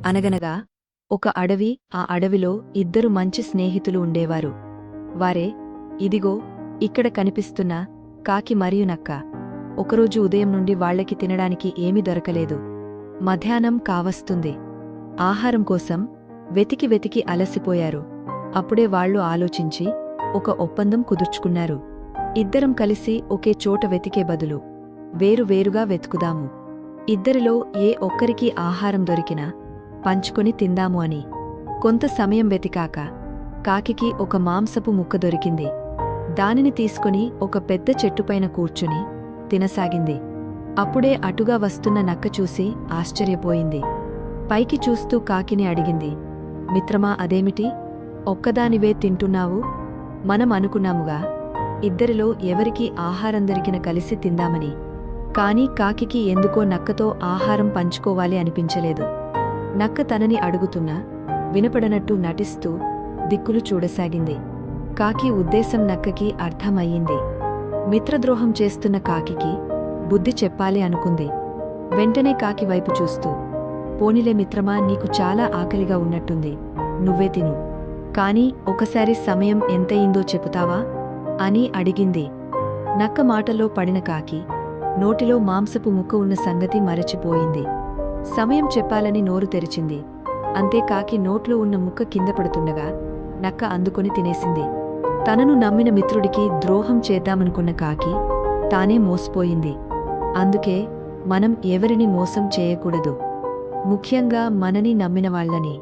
అనగనగా ఒక అడవి. ఆ అడవిలో ఇద్దరు మంచి స్నేహితులు ఉండేవారు. వారే ఇదిగో ఇక్కడ కనిపిస్తున్న కాకి మరియు నక్క. ఒకరోజు ఉదయం నుండి వాళ్లకి తినడానికి ఏమీ దొరకలేదు. మధ్యాహ్నం కావస్తుంది. ఆహారం కోసం వెతికి వెతికి అలసిపోయారు. అప్పుడే వాళ్లు ఆలోచించి ఒక ఒప్పందం కుదుర్చుకున్నారు. ఇద్దరం కలిసి ఒకే చోట వెతికే బదులు వేరువేరుగా వెతుకుదాము. ఇద్దరిలో ఏ ఒక్కరికి ఆహారం దొరికినా పంచుకొని తిందాము అని. కొంత సమయం వెతికాక కాకికి ఒక మాంసపు ముక్క దొరికింది. దానిని తీసుకుని ఒక పెద్ద చెట్టుపైన కూర్చుని తినసాగింది. అప్పుడే అటుగా వస్తున్న నక్క చూసి ఆశ్చర్యపోయింది. పైకి చూస్తూ కాకిని అడిగింది, మిత్రమా, అదేమిటి ఒక్కదానివే తింటున్నావు? మనం అనుకున్నాముగా ఇద్దరిలో ఎవరికి ఆహారం దొరికిన కలిసి తిందామని. కాని కాకికి ఎందుకో నక్కతో ఆహారం పంచుకోవాలి అనిపించలేదు. నక్క తనని అడుగుతున్నా వినపడనట్టు నటిస్తూ దిక్కులు చూడసాగింది. కాకి ఉద్దేశం నక్కకి అర్థమయ్యింది. మిత్రద్రోహం చేస్తున్న కాకికి బుద్ధి చెప్పాలి అనుకుంది. వెంటనే కాకి వైపు చూస్తూ, పోనిలే మిత్రమా, నీకు చాలా ఆకలిగా ఉన్నట్టుంది, నువ్వే తిను. కాని ఒకసారి సమయం ఎంతయిందో చెబుతావా అని అడిగింది. నక్క మాటలో పడిన కాకి నోటిలో మాంసపు ముక్క ఉన్న సంగతి మరచిపోయింది. సమయం చెప్పాలని నోరు తెరిచింది. అంతే, కాకి నోట్లో ఉన్న ముక్క కింద పడుతుండగా నక్క అందుకొని తినేసింది. తనను నమ్మిన మిత్రుడికి ద్రోహం చేద్దామనుకున్న కాకి తానే మోసపోయింది. అందుకే మనం ఎవరిని మోసం చేయకూడదు, ముఖ్యంగా మనని నమ్మిన వాళ్ళని.